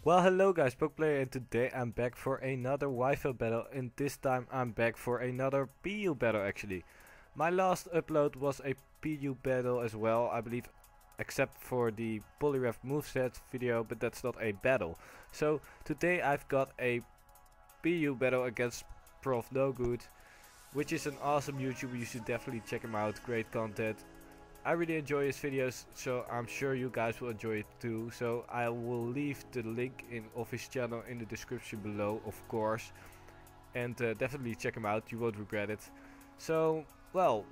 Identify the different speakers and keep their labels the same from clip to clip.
Speaker 1: Well, hello guys, PokePlayer, and today I'm back for another Wi-Fi battle, and this time I'm back for another PU battle actually. My last upload was a PU battle as well, I believe, except for the Polyref moveset video, but that's not a battle. So today I've got a PU battle against Prof No Good, which is an awesome YouTuber. You should definitely check him out, great content. I really enjoy his videos, so I'm sure you guys will enjoy it too. So I will leave the link of his channel in the description below, of course. And definitely check him out, you won't regret it. So, well,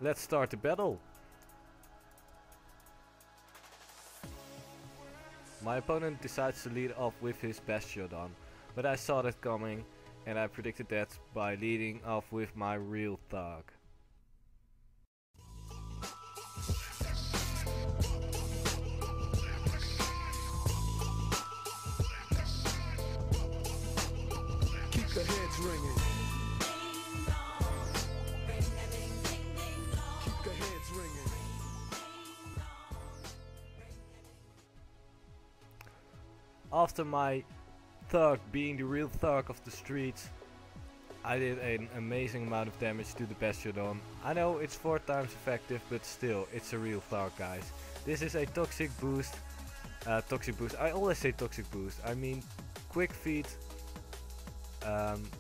Speaker 1: let's start the battle. My opponent decides to lead off with his Bastiodon, but I saw that coming and I predicted that by leading off with my real Thug.
Speaker 2: The heads ringing. Keep the heads ringing.
Speaker 1: After my Thug being the real Thug of the streets, I did an amazing amount of damage to the Bastiodon. I know it's 4 times effective, but still, it's a real Thug, guys. This is a toxic boost. I always say toxic boost. I mean quick feet.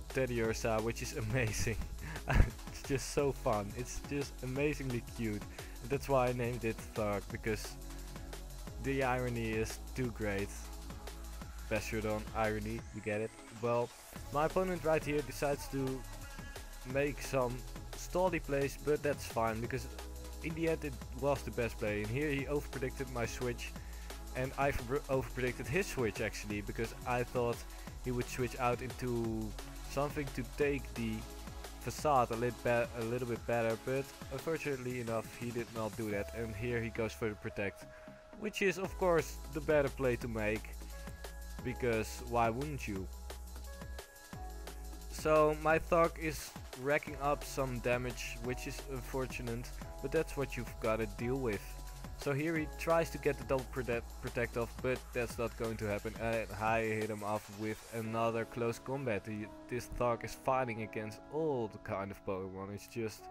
Speaker 1: Teddy Ursa, which is amazing. It's just so fun. It's just amazingly cute. And that's why I named it Thug, because the irony is too great. Bastiodon irony, you get it? Well, my opponent right here decides to make some stally plays, but that's fine because in the end it was the best play. And here he overpredicted my switch, and I overpredicted his switch actually, because I thought he would switch out into something to take the facade a little bit better, but unfortunately enough he did not do that, and here he goes for the protect, which is of course the better play to make, because why wouldn't you? So my Thug is racking up some damage, which is unfortunate, but that's what you've got to deal with. So here he tries to get the double protect off, but that's not going to happen, and I hit him off with another close combat. This Thug is fighting against all the kind of Pokemon. It's just,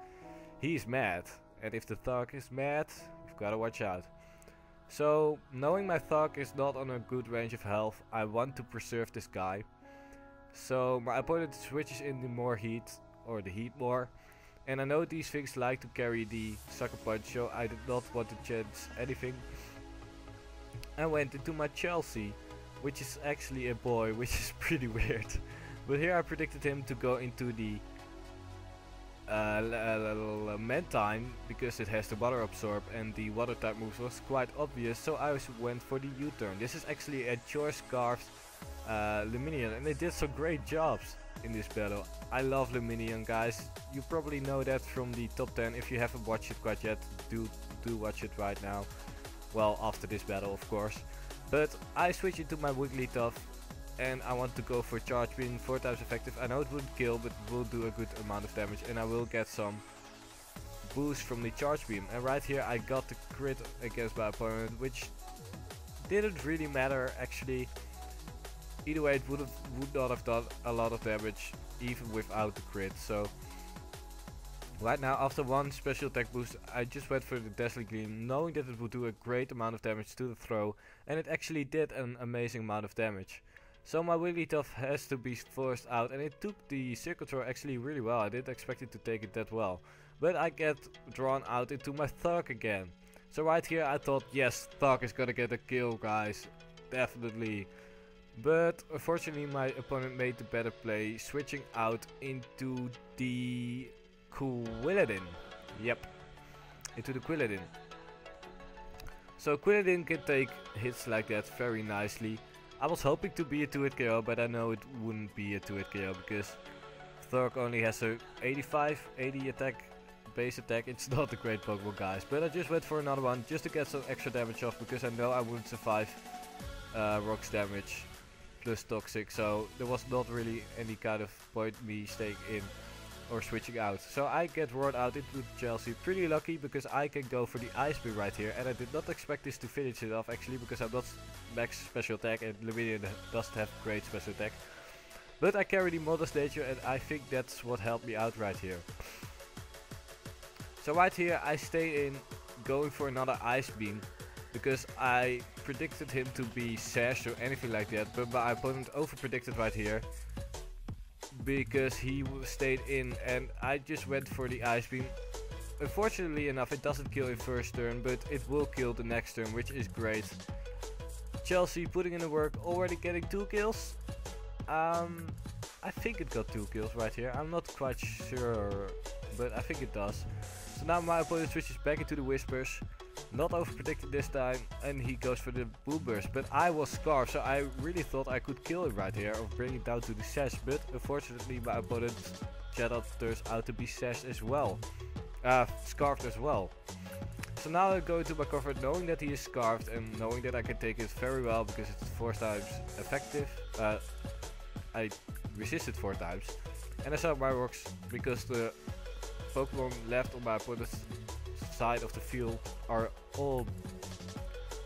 Speaker 1: he's mad, and if the Thug is mad, you've got to watch out. So knowing my Thug is not on a good range of health, I want to preserve this guy. So my opponent switches in the more heat, or the heat more. And I know these things like to carry the Sucker Punch, so I did not want to chance anything. I went into my Chelsea, which is actually a boy, which is pretty weird. But here I predicted him to go into the Mantine, because it has the water absorb and the water type moves was quite obvious, so I went for the U-turn. This is actually a choice scarfed Luminion, and they did some great jobs in this battle. I love Luminion, guys. You probably know that from the top 10. If you haven't watched it quite yet, do watch it right now. Well, after this battle of course. But I switch into my Wigglytuff and I want to go for Charge Beam, 4 times effective. I know it wouldn't kill, but it will do a good amount of damage, and I will get some boost from the Charge Beam. And right here I got the crit against my opponent, which didn't really matter actually. Either way, it would not have done a lot of damage even without the crit. So right now, after one special attack boost, I just went for the Dazzling Gleam, knowing that it would do a great amount of damage to the throw, and it actually did an amazing amount of damage. So my Wigglytuff has to be forced out, and it took the Circle Throw actually really well. I didn't expect it to take it that well, but I get drawn out into my Thug again. So right here I thought, yes, Thug is gonna get a kill, guys, definitely. But unfortunately my opponent made the better play, switching out into the Quilladin. Yep, into the Quilladin. So Quilladin can take hits like that very nicely. I was hoping to be a 2-hit KO, but I know it wouldn't be a 2-hit KO because Thug only has a 80 attack, base attack. It's not a great Pokemon, guys, but I just went for another one just to get some extra damage off, because I know I wouldn't survive Rock's damage plus Toxic, so there was not really any kind of point me staying in. or switching out. So I get roared out into Chelsea. Pretty lucky because I can go for the Ice Beam right here. And I did not expect this to finish it off actually, because I'm not max special attack and Luminion doesn't have great special attack. But I carry the Modest Nature and I think that's what helped me out right here. So right here I stay in going for another Ice Beam, because I predicted him to be sashed or anything like that, but my opponent over predicted right here because he stayed in and I just went for the Ice Beam. Unfortunately enough it doesn't kill in first turn, but it will kill the next turn, which is great. Chelsea putting in the work, already getting 2 kills. I think it got 2 kills right here, I'm not quite sure, but I think it does. So now my opponent switches back into the Whispers, not over predicted this time, and he goes for the Boom Burst. But I was Scarf, so I really thought I could kill him right here or bring it down to the Sash, but unfortunately my opponent Shadow turns out to be Sashed as well. Scarfed as well. So now I go into my cover knowing that he is Scarfed and knowing that I can take it very well because it's 4 times effective. I resisted 4 times. And I set up my rocks because the Pokemon left on my opponent's side of the field are all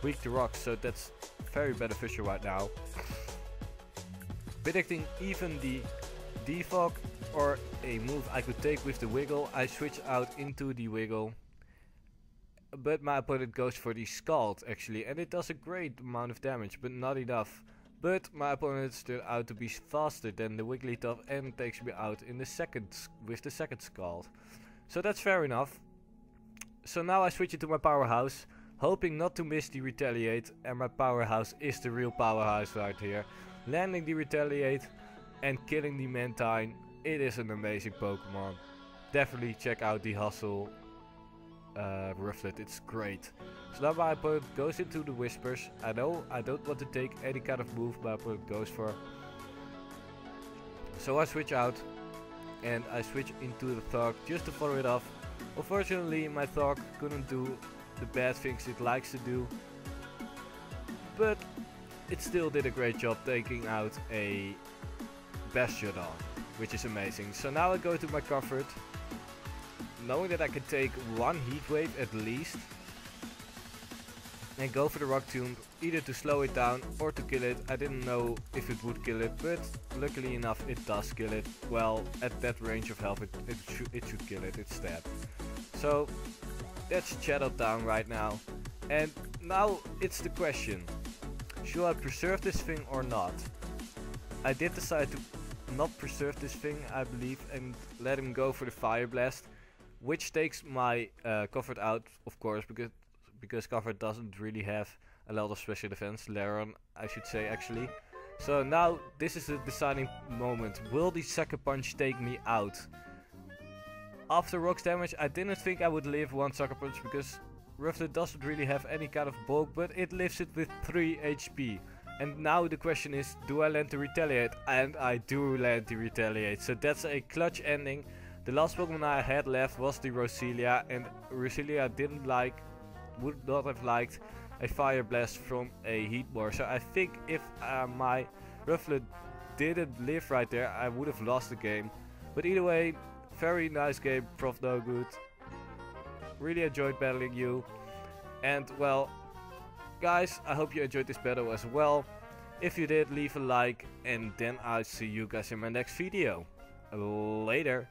Speaker 1: weak to rocks, so that's very beneficial right now. Predicting even the defog or a move I could take with the Wiggle, I switch out into the Wiggle. But my opponent goes for the Scald actually, and it does a great amount of damage, but not enough. But my opponent turned out to be faster than the Wigglytuff and takes me out in the with the second Scald. So that's fair enough. So now I switch into my Powerhouse, hoping not to miss the Retaliate, and my Powerhouse is the real Powerhouse right here. Landing the Retaliate and killing the Mantine. It is an amazing Pokemon. Definitely check out the Hustle Rufflet, it's great. So now my opponent goes into the Whispers. I know I don't want to take any kind of move my opponent goes for. So I switch out and I switch into the Thug just to follow it off. Unfortunately my Thug couldn't do the bad things it likes to do, but it still did a great job taking out a Bastiodon, which is amazing. So now I go to my Comfort, knowing that I can take 1 Heat Wave at least and go for the Rock Tomb, either to slow it down or to kill it. I didn't know if it would kill it, but luckily enough it does kill it. Well, at that range of health it should kill it, it's stab. So that's Shadow down right now. And now it's the question, should I preserve this thing or not? I did decide to not preserve this thing, I believe, and let him go for the Fire Blast, which takes my Comfort out, of course, because Comfort doesn't really have a lot of special defense. Laron, I should say, actually. So now this is the deciding moment. Will the Sucker Punch take me out? After Rock's damage, I didn't think I would live 1 Sucker Punch because Rufflet doesn't really have any kind of bulk, but it lives it with 3 HP. And now the question is, do I land to Retaliate? And I do land to Retaliate. So that's a clutch ending. The last Pokemon I had left was the Roselia, and Roselia would not have liked a Fire Blast from a Heatmor. So I think if my Rufflet didn't live right there, I would have lost the game. But either way, very nice game, Prof No Good. Really enjoyed battling you. And well, guys, I hope you enjoyed this battle as well. If you did, leave a like, and then I'll see you guys in my next video. Later.